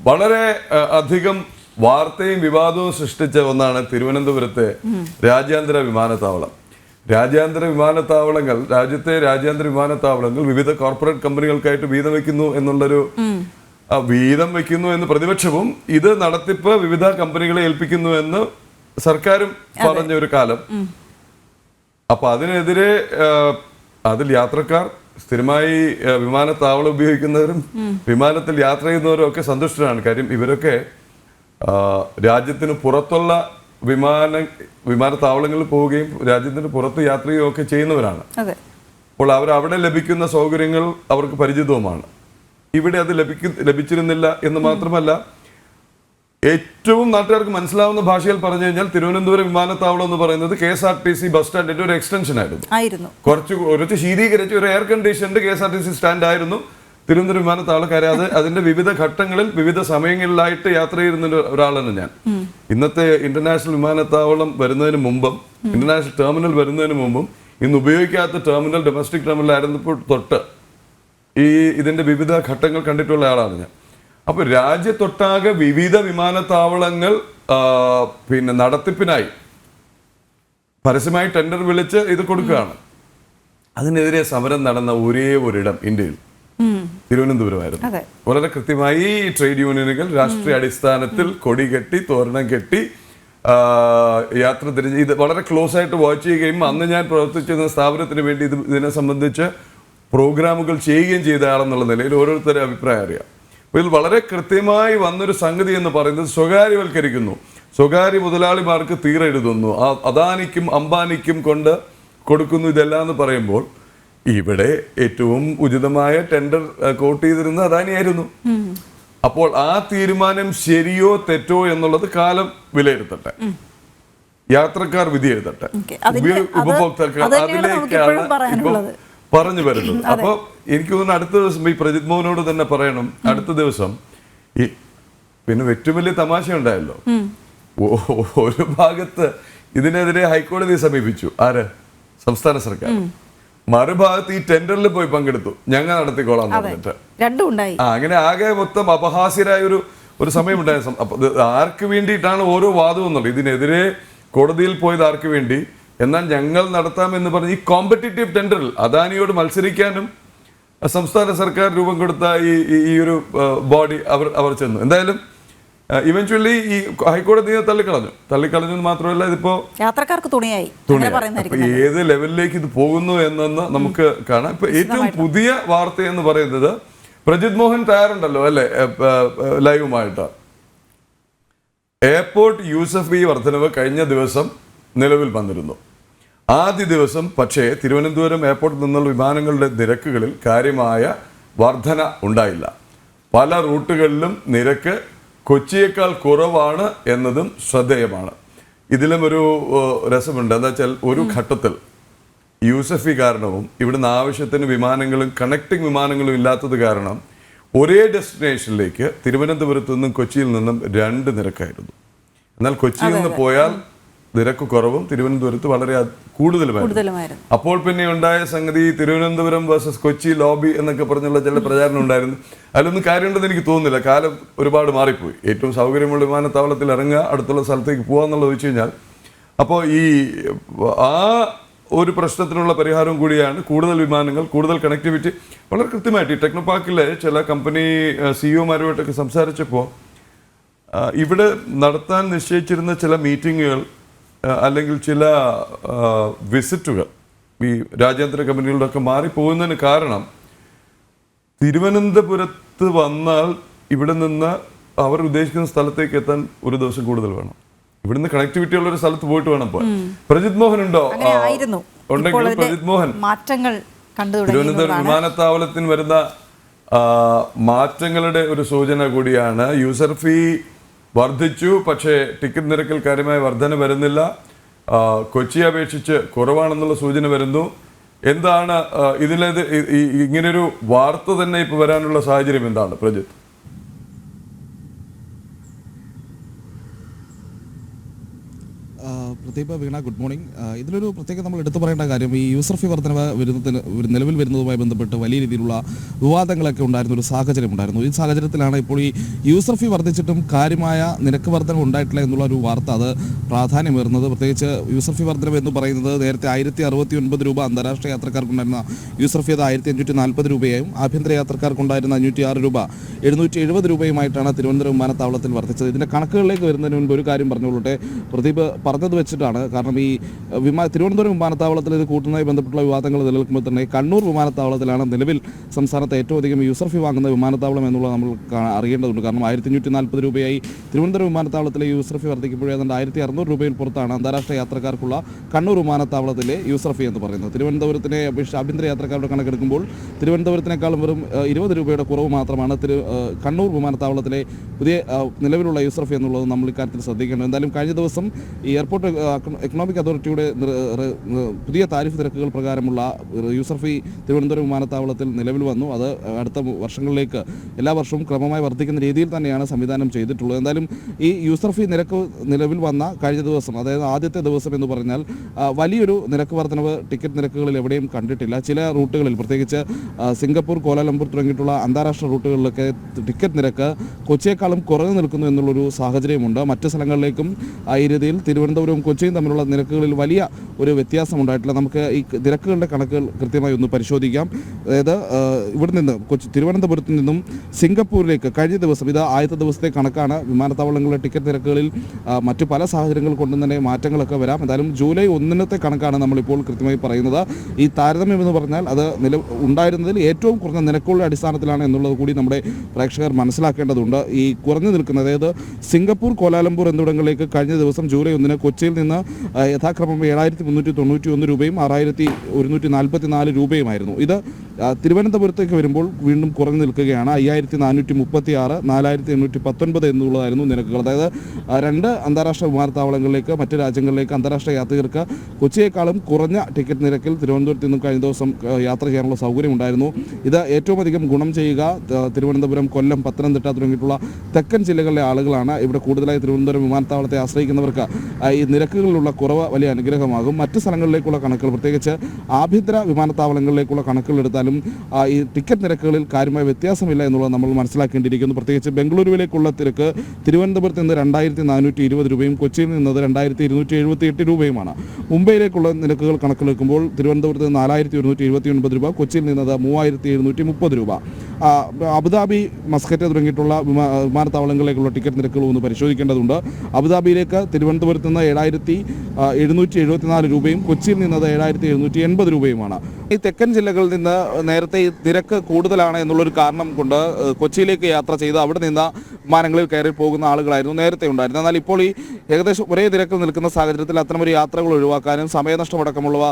വളരെ അധികം വാർത്തയും വിവാദവും സൃഷ്ടിച്ച ഒന്നാണ് തിരുവനന്തപുരത്തെ രാജ്യാന്തര വിമാനത്താവളം. രാജ്യാന്തര വിമാനത്താവളങ്ങൾ, രാജ്യത്തെ രാജ്യാന്തര വിമാനത്താവളങ്ങൾ വിവിധ കോർപ്പറേറ്റ് കമ്പനികൾക്കായിട്ട് വീതം വെക്കുന്നു എന്ന് പ്രതിപക്ഷവും ഇത് നടത്തിപ്പ് വിവിധ കമ്പനികളെ ഏൽപ്പിക്കുന്നു എന്ന് സർക്കാരും പറഞ്ഞ ഒരു കാലം. അപ്പൊ അതിനെതിരെ അതിൽ യാത്രക്കാർ, സ്ഥിരമായി വിമാനത്താവളം ഉപയോഗിക്കുന്നവരും വിമാനത്തിൽ യാത്ര ചെയ്യുന്നവരും ഒക്കെ സന്തുഷ്ടരാണ്. കാര്യം ഇവരൊക്കെ രാജ്യത്തിന് പുറത്തുള്ള വിമാനത്താവളങ്ങളിൽ പോവുകയും രാജ്യത്തിന് പുറത്ത് യാത്ര ചെയ്യുകയും ഒക്കെ ചെയ്യുന്നവരാണ്. അപ്പോൾ അവിടെ ലഭിക്കുന്ന സൗകര്യങ്ങൾ അവർക്ക് പരിചിതവുമാണ്. ഇവിടെ അത് ലഭിച്ചിരുന്നില്ല എന്ന് മാത്രമല്ല, ഏറ്റവും നാട്ടുകാർക്ക് മനസ്സിലാവുന്ന ഭാഷയിൽ പറഞ്ഞു കഴിഞ്ഞാൽ തിരുവനന്തപുരം വിമാനത്താവളം എന്ന് പറയുന്നത് KSRTC ബസ് സ്റ്റാൻഡിന്റെ ഒരു എക്സ്റ്റൻഷൻ ആയിരുന്നു. കുറച്ച് ശീതീകരിച്ച് ഒരു എയർ കണ്ടീഷൻഡ് KSRTC സ്റ്റാൻഡ് ആയിരുന്നു തിരുവനന്തപുരം വിമാനത്താവളക്കാരെ. അതിന്റെ വിവിധ ഘട്ടങ്ങളിൽ വിവിധ സമയങ്ങളിലായിട്ട് യാത്ര ചെയ്യുന്ന ഒരാളാണ് ഞാൻ. ഇന്നത്തെ ഇന്റർനാഷണൽ വിമാനത്താവളം വരുന്നതിന് മുമ്പും ഇന്റർനാഷണൽ ടെർമിനൽ വരുന്നതിന് മുമ്പും ഇന്ന് ഉപയോഗിക്കാത്ത ടെർമിനൽ ഡൊമസ്റ്റിക് ടെർമിനൽ ആയിരുന്നപ്പോൾ തൊട്ട് ഇതിന്റെ വിവിധ ഘട്ടങ്ങൾ കണ്ടിട്ടുള്ള ആളാണ് ഞാൻ. അപ്പൊ രാജ്യത്തൊട്ടാകെ വിവിധ വിമാനത്താവളങ്ങൾ നടത്തിപ്പിനായി പരസ്യമായി ടെൻഡർ വിളിച്ച് ഇത് കൊടുക്കുകയാണ്. അതിനെതിരെ സമരം നടന്ന ഒരേ ഒരിടം ഇന്ത്യയിൽ തിരുവനന്തപുരമായിരുന്നു. വളരെ കൃത്യമായി ട്രേഡ് യൂണിയനുകൾ രാഷ്ട്രീയ അടിസ്ഥാനത്തിൽ കൊടി കെട്ടി, തോരണം കെട്ടി, യാത്ര തിരിഞ്ഞ് ഇത് വളരെ ക്ലോസ് ആയിട്ട് വാച്ച് ചെയ്യുകയും അന്ന് ഞാൻ പ്രവർത്തിച്ചിരുന്ന സ്ഥാപനത്തിന് വേണ്ടി ഇതിനെ സംബന്ധിച്ച് പ്രോഗ്രാമുകൾ ചെയ്യുകയും ചെയ്ത ആളെന്നുള്ള നിലയിൽ ഓരോരുത്തരുടെ അഭിപ്രായം അറിയാം. അപ്പോൾ ഇതിൽ വളരെ കൃത്യമായി വന്നൊരു സംഗതി എന്ന് പറയുന്നത് സ്വകാര്യവൽക്കരിക്കുന്നു, സ്വകാര്യ മുതലാളിമാർക്ക് തീരെഴുതുന്നു, അദാനിക്കും അംബാനിക്കും കൊണ്ട് കൊടുക്കുന്നു ഇതെല്ലാം എന്ന് പറയുമ്പോൾ ഇവിടെ ഏറ്റവും ഉചിതമായ ടെൻഡർ കോട്ട് ചെയ്തിരുന്നത് അദാനിയായിരുന്നു. അപ്പോൾ ആ തീരുമാനം ശരിയോ തെറ്റോ എന്നുള്ളത് കാലം വിലയിരുത്തട്ടെ, യാത്രക്കാർ വിധി എഴുതട്ടെ, ഉപഭോക്താക്കൾ അതിലേക്കാണ് ഇപ്പോൾ പറഞ്ഞു വരുന്നത്. അപ്പോൾ എനിക്ക് തോന്നുന്നു അടുത്ത ദിവസം ഈ പ്രജിത് മോഹനോട് തന്നെ പറയണം, അടുത്ത ദിവസം പിന്നെ ഏറ്റവും വലിയ തമാശ ഉണ്ടായല്ലോ, ഒരു ഭാഗത്ത് ഇതിനെതിരെ ഹൈക്കോടതിയെ സമീപിച്ചു ആര്, സംസ്ഥാന സർക്കാർ, മറുഭാഗത്ത് ഈ ടെൻഡറിൽ പോയി പങ്കെടുത്തു, ഞങ്ങൾ നടത്തിക്കോളാം പറഞ്ഞിട്ട് അങ്ങനെ ആകെ മൊത്തം അപഹാസ്യരായ ഒരു സമയം ഉണ്ടായ. ആർക്ക് വേണ്ടിയിട്ടാണ് ഓരോ വാദവും എന്നുള്ളത്, ഇതിനെതിരെ കോടതിയിൽ പോയത് ആർക്ക് വേണ്ടി, എന്നാൽ ഞങ്ങൾ നടത്താമെന്ന് പറഞ്ഞ് ഈ കോമ്പറ്റീറ്റീവ് ടെൻഡറിൽ അദാനിയോട് മത്സരിക്കാനും സംസ്ഥാന സർക്കാർ രൂപം കൊടുത്ത ഈ ഒരു ബോഡി അവർ ചെന്നു. എന്തായാലും ഇവൻച്വലി ഈ ഹൈക്കോടതിയെ തള്ളിക്കളഞ്ഞു മാത്രമല്ല ഇതിപ്പോ യാത്രക്കാർക്ക് തുണിയായി. ഏത് ലെവലിലേക്ക് ഇത് പോകുന്നു എന്നെന്ന് നമുക്ക് കാണാം. ഇപ്പൊ ഏറ്റവും പുതിയ വാർത്ത എന്ന് പറയുന്നത് പ്രജിത് മോഹൻ തയ്യാറുണ്ടല്ലോ അല്ലെ ലൈവുമായിട്ട്. എയർപോർട്ട് യൂസഫ് വർധനവ് കഴിഞ്ഞ ദിവസം നിലവിൽ വന്നിരുന്നു. ആദ്യ ദിവസം പക്ഷേ തിരുവനന്തപുരം എയർപോർട്ടിൽ നിന്നുള്ള വിമാനങ്ങളുടെ നിരക്കുകളിൽ കാര്യമായ വർധന ഉണ്ടായില്ല. പല റൂട്ടുകളിലും നിരക്ക് കൊച്ചിയേക്കാൾ കുറവാണ് എന്നതും ശ്രദ്ധേയമാണ്. ഇതിലും ഒരു രസമുണ്ട്. എന്താ വെച്ചാൽ ഒരു ഘട്ടത്തിൽ യൂസഫി കാരണവും ഇവിടുന്ന് ആവശ്യത്തിന് വിമാനങ്ങളും കണക്റ്റിംഗ് വിമാനങ്ങളും ഇല്ലാത്തത് കാരണം ഒരേ ഡെസ്റ്റിനേഷനിലേക്ക് തിരുവനന്തപുരത്തു നിന്നും കൊച്ചിയിൽ നിന്നും 2 നിരക്കായിരുന്നു. എന്നാൽ കൊച്ചിയിൽ നിന്ന് പോയാൽ നിരക്ക് കുറവും തിരുവനന്തപുരത്ത് വളരെ കൂടുതലുമായിരുന്നു. അപ്പോൾ പിന്നെ ഉണ്ടായ സംഗതി തിരുവനന്തപുരം വേഴ്സസ് കൊച്ചി ലോബി എന്നൊക്കെ പറഞ്ഞുള്ള ചില പ്രചാരണം ഉണ്ടായിരുന്നു. അതിലൊന്നും കാര്യമുണ്ടെന്ന് എനിക്ക് തോന്നുന്നില്ല. കാലം ഒരുപാട് മാറിപ്പോയി. ഏറ്റവും സൗകര്യമുള്ള വിമാനത്താവളത്തിൽ ഇറങ്ങുക, അടുത്തുള്ള സ്ഥലത്തേക്ക് പോകാന്നുള്ളത് വെച്ച് കഴിഞ്ഞാൽ അപ്പോൾ ആ ഒരു പ്രശ്നത്തിനുള്ള പരിഹാരവും കൂടിയാണ് കൂടുതൽ വിമാനങ്ങൾ, കൂടുതൽ കണക്ടിവിറ്റി. വളരെ കൃത്യമായിട്ട് ഈ ടെക്നോ പാർക്കിലെ ചില കമ്പനി സിഇഒമാരുമായിട്ടൊക്കെ സംസാരിച്ചപ്പോൾ ഇവിടെ നടത്താൻ നിശ്ചയിച്ചിരുന്ന ചില മീറ്റിങ്ങുകൾ അല്ലെങ്കിൽ ചില വിസിറ്റുകൾ ഈ രാജ്യാന്തര കമ്പനികളുടെ ഒക്കെ മാറിപ്പോകുന്നതിന് കാരണം തിരുവനന്തപുരത്ത് വന്നാൽ ഇവിടെ നിന്ന് അവർ ഉദ്ദേശിക്കുന്ന സ്ഥലത്തേക്ക് എത്താൻ ഒരു ദിവസം കൂടുതൽ വേണം. ഇവിടുന്ന് കണക്ടിവിറ്റി ഉള്ള ഒരു സ്ഥലത്ത് പോയിട്ട് വേണം പോകാൻ. പ്രജിത് മോഹൻ ഉണ്ടോ? ഉണ്ടെങ്കിൽ പ്രജിത് മോഹൻ, തിരുവനന്തപുരം വിമാനത്താവളത്തിന് വരുന്ന മാറ്റങ്ങളുടെ ഒരു സൂചന കൂടിയാണ്. യൂസർ ഫീ വർദ്ധിച്ചു, പക്ഷേ ടിക്കറ്റ് നിരക്കിൽ കാര്യമായ വർധന വരുന്നില്ല. കൊച്ചിയെ അപേക്ഷിച്ച് കുറവാണെന്നുള്ള സൂചന വരുന്നു. എന്താണ് ഇതിലേത് ഇങ്ങനൊരു വാർത്ത തന്നെ ഇപ്പൊ വരാനുള്ള സാഹചര്യം എന്താണ് പ്രജിത്ത്? പ്രദീപ്, വീണ, ഗുഡ് മോർണിംഗ്. ഇതിലൊരു പ്രത്യേകം നമ്മൾ എടുത്തു പറയേണ്ട കാര്യം, ഈ യൂസർ ഫീ വർധനവ് നിലവിൽ വരുന്നതുമായി ബന്ധപ്പെട്ട് വലിയ രീതിയിലുള്ള വിവാദങ്ങളൊക്കെ ഉണ്ടായിരുന്ന ഒരു സാഹചര്യം ഉണ്ടായിരുന്നു. ഈ സാഹചര്യത്തിലാണ് ഇപ്പോൾ ഈ യൂസർ ഫീ വർദ്ധിച്ചിട്ടും കാര്യമായ നിരക്ക് വർധന ഉണ്ടായിട്ടില്ല എന്നുള്ള ഒരു വാർത്ത അത് പ്രാധാന്യമേറുന്നത്. പ്രത്യേകിച്ച് യൂസർ ഫീ വർധനവ് എന്ന് പറയുന്നത് നേരത്തെ 1069 രൂപ അന്താരാഷ്ട്ര യാത്രക്കാർക്കുണ്ടായിരുന്ന യൂസർ ഫീ അത് 1540 രൂപയായും ആഭ്യന്തര യാത്രക്കാർക്കുണ്ടായിരുന്ന 506 രൂപ 770 രൂപയുമായിട്ടാണ് തിരുവനന്തപുരം വിമാനത്താവളത്തിൽ വർദ്ധിച്ചത്. ഇതിൻ്റെ കണക്കുകളിലേക്ക് വരുന്നതിന് മുൻപ് ഒരു കാര്യം പറഞ്ഞുകൊള്ളട്ടെ. പ്രദീപ് പറഞ്ഞത് വെച്ചിട്ടാണ്, കാരണം ഈ തിരുവനന്തപുരം വിമാനത്താവളത്തിൽ ഇത് കൂട്ടുന്നതുമായി ബന്ധപ്പെട്ടുള്ള വിവാദങ്ങൾ നിലനിൽക്കുമ്പോൾ തന്നെ കണ്ണൂർ വിമാനത്താവളത്തിലാണ് നിലവിൽ സംസ്ഥാനത്ത് ഏറ്റവും അധികം യൂസർ ഫീ വാങ്ങുന്ന വിമാനത്താവളം എന്നുള്ളത് നമ്മൾ അറിയേണ്ടതുണ്ട്. കാരണം 1540 രൂപയായി തിരുവനന്തപുരം വിമാനത്താവളത്തിലെ യൂസർ ഫീ വർദ്ധിക്കുമ്പോഴേ ഏതാണ്ട് 1600 രൂപയിൽ പുറത്താണ് അന്താരാഷ്ട്ര യാത്രക്കാർക്കുള്ള കണ്ണൂർ വിമാനത്താവളത്തിലെ യൂസർ ഫീ എന്ന് പറയുന്നത്. തിരുവനന്തപുരത്തിനെ അപേക്ഷിച്ച് ആഭ്യന്തര യാത്രക്കാരുടെ കണക്കെടുക്കുമ്പോൾ തിരുവനന്തപുരത്തിനേക്കാളും വെറും 20 രൂപയുടെ കുറവ് മാത്രമാണ് കണ്ണൂർ വിമാനത്താവളത്തിലെ പുതിയ നിലവിലുള്ള യൂസർ ഫീ എന്നുള്ളത് നമ്മൾ ഇക്കാര്യത്തിൽ ശ്രദ്ധിക്കേണ്ടത്. എന്തായാലും കഴിഞ്ഞ ദിവസം ഈ എയർപോർട്ട് എക്കണോമിക് അതോറിറ്റിയുടെ പുതിയ താരിഫ് നിരക്കുകൾ പ്രകാരമുള്ള യൂസർ ഫീ തിരുവനന്തപുരം വിമാനത്താവളത്തിൽ നിലവിൽ വന്നു. അത് അടുത്ത വർഷങ്ങളിലേക്ക് എല്ലാ വർഷവും ക്രമമായി വർദ്ധിക്കുന്ന രീതിയിൽ തന്നെയാണ് സംവിധാനം ചെയ്തിട്ടുള്ളത്. എന്തായാലും ഈ യൂസർ ഫീ നിരക്ക് നിലവിൽ വന്ന കഴിഞ്ഞ ദിവസം, അതായത് ആദ്യത്തെ ദിവസം എന്ന് പറഞ്ഞാൽ വലിയൊരു നിരക്ക് വർധനവ് ടിക്കറ്റ് നിരക്കുകളിൽ എവിടെയും കണ്ടിട്ടില്ല. ചില റൂട്ടുകളിൽ, പ്രത്യേകിച്ച് സിംഗപ്പൂർ, കോലാലംപൂർ തുടങ്ങിയിട്ടുള്ള അന്താരാഷ്ട്ര റൂട്ടുകളിലൊക്കെ ടിക്കറ്റ് നിരക്ക് കൊച്ചിയേക്കാളും കുറഞ്ഞു നിൽക്കുന്നു എന്നുള്ളൊരു സാഹചര്യമുണ്ട്. മറ്റ് സ്ഥലങ്ങളിലേക്കും ഈ രീതിയിൽ തിരുവനന്തപുരവും കൊച്ചിയും തമ്മിലുള്ള നിരക്കുകളിൽ വലിയ ഒരു വ്യത്യാസം ഉണ്ടായിട്ടില്ല. നമുക്ക് ഈ നിരക്കുകളുടെ കണക്കുകൾ കൃത്യമായി ഒന്ന് പരിശോധിക്കാം. അതായത് ഇവിടെ നിന്ന് തിരുവനന്തപുരത്ത് നിന്നും സിംഗപ്പൂരിലേക്ക് കഴിഞ്ഞ ദിവസം, ഇത് ആദ്യത്തെ ദിവസത്തെ കണക്കാണ്, വിമാനത്താവളങ്ങളിലെ ടിക്കറ്റ് നിരക്കുകളിൽ മറ്റു പല സാഹചര്യങ്ങൾ കൊണ്ടും തന്നെ മാറ്റങ്ങളൊക്കെ വരാം. എന്തായാലും ജൂലൈ 1 കണക്കാണ് നമ്മളിപ്പോൾ കൃത്യമായി പറയുന്നത്. ഈ താരതമ്യം എന്ന് പറഞ്ഞാൽ അത് ഉണ്ടായിരുന്നതിൽ ഏറ്റവും കുറഞ്ഞ നിരക്കുകളുടെ അടിസ്ഥാനത്തിലാണ് എന്നുള്ളത് കൂടി നമ്മുടെ പ്രേക്ഷകർ മനസ്സിലാക്കേണ്ടതുണ്ട്. ഈ കുറഞ്ഞു നിൽക്കുന്നത്, അതായത് സിംഗപ്പൂർ, കോലാലംപൂർ എന്നിവിടങ്ങളിലേക്ക് കഴിഞ്ഞ ദിവസം ജൂലൈ 1 കൊച്ചിയിൽ നിന്ന് യഥാക്രമം 7391 രൂപയും 6144 രൂപയുമായിരുന്നു. ഇത് തിരുവനന്തപുരത്തേക്ക് വരുമ്പോൾ വീണ്ടും കുറഞ്ഞു നിൽക്കുകയാണ്. 5436, 4819 എന്നുള്ളതായിരുന്നു നിരക്കുകൾ. അതായത് രണ്ട് അന്താരാഷ്ട്ര വിമാനത്താവളങ്ങളിലേക്ക്, മറ്റ് രാജ്യങ്ങളിലേക്ക് അന്താരാഷ്ട്ര യാത്രികർക്ക് കൊച്ചിയേക്കാളും കുറഞ്ഞ ടിക്കറ്റ് നിരക്കിൽ തിരുവനന്തപുരത്ത് നിന്നും കഴിഞ്ഞ ദിവസം യാത്ര ചെയ്യാനുള്ള സൗകര്യം ഉണ്ടായിരുന്നു. ഇത് ഏറ്റവും അധികം ഗുണം ചെയ്യുക തിരുവനന്തപുരം, കൊല്ലം, പത്തനംതിട്ട തുടങ്ങിയിട്ടുള്ള തെക്കൻ ജില്ലകളിലെ ആളുകളാണ്. ഇവിടെ കൂടുതലായി തിരുവനന്തപുരം വിമാനത്താവളത്തെ ആശ്രയിക്കുന്നവർക്ക് ഈ നിരക്കുകളിലുള്ള കുറവ് വലിയ അനുഗ്രഹമാകും. മറ്റ് സ്ഥലങ്ങളിലേക്കുള്ള കണക്കുകൾ, പ്രത്യേകിച്ച് ആഭ്യന്തര വിമാനത്താവളങ്ങളിലേക്കുള്ള കണക്കുകൾ എടുത്താലും ഈ ടിക്കറ്റ് നിരക്കുകളിൽ കാര്യമായ വ്യത്യാസമില്ല എന്നുള്ളത് നമ്മൾ മനസ്സിലാക്കേണ്ടിയിരിക്കുന്നു. പ്രത്യേകിച്ച് ബംഗളൂരുവിലേക്കുള്ള തിരക്ക് തിരുവനന്തപുരത്ത് നിന്ന് 2420 രൂപയും കൊച്ചിയിൽ നിന്നത് 2278 രൂപയുമാണ്. മുംബൈയിലേക്കുള്ള നിരക്കുകൾ കണക്കിലെടുക്കുമ്പോൾ തിരുവനന്തപുരത്ത് നിന്ന് 4179 രൂപ, കൊച്ചിയിൽ നിന്നത് 3730 രൂപ. അബുദാബി, മസ്കറ്റ് തുടങ്ങിയിട്ടുള്ള വിമാനത്താവളങ്ങളിലേക്കുള്ള ടിക്കറ്റ് നിരക്കുകൾ ഒന്ന് പരിശോധിക്കേണ്ടതുണ്ട്. അബുദാബിയിലേക്ക് തിരുവനന്തപുരത്ത് നിന്ന് 7774 രൂപയും കൊച്ചിയിൽ നിന്നത് 7780 രൂപയുമാണ്. ഈ തെക്കൻ ജില്ലകളിൽ നിന്ന് നേരത്തെ ഈ നിരക്ക് കൂടുതലാണ് എന്നുള്ളൊരു കാരണം കൊണ്ട് കൊച്ചിയിലേക്ക് യാത്ര ചെയ്ത് അവിടെ നിന്ന് വിമാനങ്ങളിൽ കയറി പോകുന്ന ആളുകളായിരുന്നു നേരത്തെ ഉണ്ടായിരുന്നത്. എന്നാൽ ഇപ്പോൾ ഈ ഏകദേശം ഒരേ നിരക്കിൽ നിൽക്കുന്ന സാഹചര്യത്തിൽ അത്തരമൊരു യാത്രകൾ ഒഴിവാക്കാനും സമയനഷ്ടമടക്കമുള്ളവ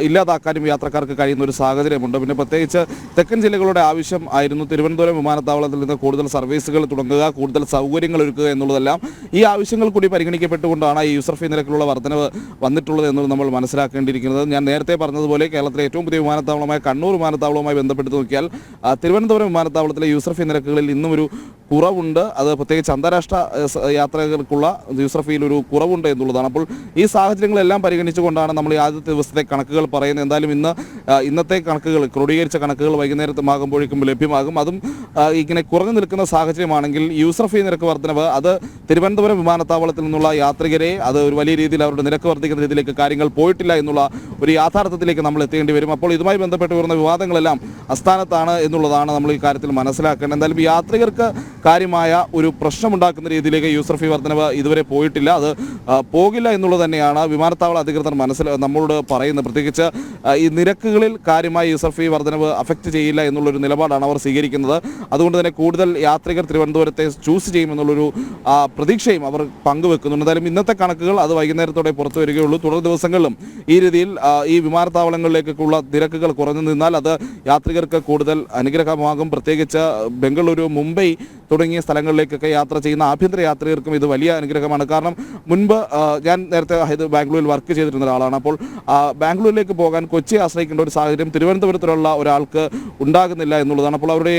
ഇല്ലാതാക്കാനും യാത്രക്കാർക്ക് കഴിയുന്ന ഒരു സാഹചര്യമുണ്ട്. പിന്നെ പ്രത്യേകിച്ച് തെക്കൻ ജില്ലകളുടെ ആവശ്യം ആയിരുന്നു തിരുവനന്തപുരം വിമാനത്താവളത്തിൽ നിന്ന് കൂടുതൽ സർവീസുകൾ തുടങ്ങുക, കൂടുതൽ സൗകര്യങ്ങൾ ഒരുക്കുക എന്നുള്ളതെല്ലാം. ഈ ആവശ്യങ്ങൾ കൂടി പരിഗണിക്കപ്പെട്ടുകൊണ്ടാണ് ഈ യൂസർ ഫീ നിരക്കിലുള്ള വർധനവ് വന്നിട്ടുള്ളത് എന്നുള്ളത് നമ്മൾ മനസ്സിലാക്കേണ്ടിയിരിക്കുന്നത്. ഞാൻ നേരത്തെ പറഞ്ഞതുപോലെ കേരളത്തിലെ ഏറ്റവും പുതിയ വിമാനത്താവളമായ കണ്ണൂർ വിമാനത്താവളവുമായി ബന്ധപ്പെട്ട് നോക്കിയാൽ തിരുവനന്തപുരം വിമാനത്താവളത്തിലെ യൂസർ ഫീ നിരക്കുകളിൽ ഇന്നും ഒരു കുറവുണ്ട്. അത് പ്രത്യേകിച്ച് അന്താരാഷ്ട്ര യാത്രകൾക്കുള്ള യൂസർ ഫീയിൽ ഒരു കുറവുണ്ട് എന്നുള്ളതാണ്. അപ്പോൾ ഈ സാഹചര്യങ്ങളെല്ലാം പരിഗണിച്ചുകൊണ്ടാണ് നമ്മൾ ഈ ആദ്യത്തെ ദിവസത്തെ കണക്കുകൾ പറയുന്നത്. എന്തായാലും ഇന്നത്തെ കണക്കുകൾ, ക്രോഡീകരിച്ച കണക്കുകൾ വൈകുന്നേരത്തുമാകുമ്പോഴേക്കും ലഭ്യമാകും. അതും ഇങ്ങനെ കുറഞ്ഞു നിൽക്കുന്ന സാഹചര്യമാണെങ്കിൽ യൂസർ ഫീ നിരക്ക് വർധനവ് അത് തിരുവനന്തപുരം വിമാനത്താവളത്തിൽ നിന്നുള്ള യാത്രികരെ അത് ഒരു വലിയ രീതിയിൽ അവരുടെ നിരക്ക് വർദ്ധിക്കുന്ന രീതിയിലേക്ക് കാര്യങ്ങൾ പോയിട്ടില്ല എന്നുള്ള ഒരു യാഥാർത്ഥ്യത്തിലേക്ക് നമ്മൾ എത്തേണ്ടി വരും. അപ്പോൾ ഇതുമായി ബന്ധപ്പെട്ട് വരുന്ന വിവാദങ്ങളെല്ലാം അസ്ഥാനത്താണ് എന്നുള്ളതാണ് നമ്മൾ ഈ കാര്യത്തിൽ മനസ്സിലാക്കേണ്ടത്. എന്തായാലും യാത്രികർക്ക് കാര്യമായ ഒരു പ്രശ്നമുണ്ടാക്കുന്ന രീതിയിലേക്ക് യൂസർ ഫീ വർധനവ് ഇതുവരെ പോയിട്ടില്ല. അത് പോകില്ല എന്നുള്ളത് തന്നെയാണ് വിമാനത്താവള അധികൃതർ നമ്മളോട് പറയുന്നത്. പ്രത്യേകിച്ച് ഈ നിരക്കുകളിൽ കാര്യമായ യൂസർ ഫീ വർധനവ് അഫക്റ്റ് ചെയ്യില്ല എന്നുള്ളൊരു നിലപാടാണ് അവർ സ്വീകരിക്കുന്നത്. അതുകൊണ്ട് തന്നെ കൂടുതൽ യാത്രികർ തിരുവനന്തപുരത്തെ ചൂസ് ചെയ്യുമെന്നുള്ളൊരു പ്രതീക്ഷയും അവർ പങ്കുവെക്കുന്നുണ്ട്. എന്തായാലും ഇന്നത്തെ കണക്കുകൾ അത് വൈകുന്നേരത്തോടെ പുറത്തു വരികയുള്ളൂ. തുടർ ദിവസങ്ങളിലും ഈ രീതിയിൽ ഈ വിമാനത്താവളങ്ങളിലേക്കുള്ള നിരക്കുകൾ കുറഞ്ഞു നിന്നാൽ അത് യാത്രികർക്ക് കൂടുതൽ അനുഗ്രഹമാകും. പ്രത്യേകിച്ച് ബംഗളൂരു, മുംബൈ തുടങ്ങിയ സ്ഥലങ്ങളിലേക്കൊക്കെ യാത്ര ചെയ്യുന്ന ആഭ്യന്തര യാത്രികർക്കും ഇത് വലിയ അനുഗ്രഹമാണ്. കാരണം മുൻപ് ഞാൻ നേരത്തെ ബാംഗ്ലൂരിൽ വർക്ക് ചെയ്തിരുന്ന ഒരാളാണ്. അപ്പോൾ ബാംഗ്ലൂരിലേക്ക് പോകാൻ കൊച്ചി ആശ്രയിക്കേണ്ട ഒരു സാഹചര്യം തിരുവനന്തപുരത്തിലുള്ള ഒരാൾക്ക് ഉണ്ടാകുന്നില്ല എന്നുള്ളതാണ്. അപ്പോൾ അവരുടെ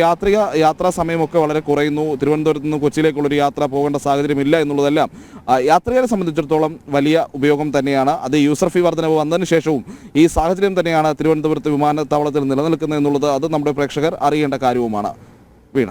യാത്രാ സമയമൊക്കെ വളരെ കുറയുന്നു. തിരുവനന്തപുരത്ത് നിന്ന് കൊച്ചിയിലേക്കുള്ളൊരു യാത്ര പോകേണ്ട സാഹചര്യമില്ല എന്നുള്ളതെല്ലാം യാത്രികരെ സംബന്ധിച്ചിടത്തോളം വലിയ ഉപയോഗം തന്നെയാണ്. അത് യൂസർ ഫീ വർധനവ് വന്നതിന് ശേഷവും ഈ സാഹചര്യം തന്നെയാണ് തിരുവനന്തപുരത്ത് വിമാനത്താവളത്തിൽ നിലനിൽക്കുന്നത് എന്നുള്ളത് അത് നമ്മുടെ പ്രേക്ഷകർ അറിയേണ്ട കാര്യവുമാണ്. വീണ.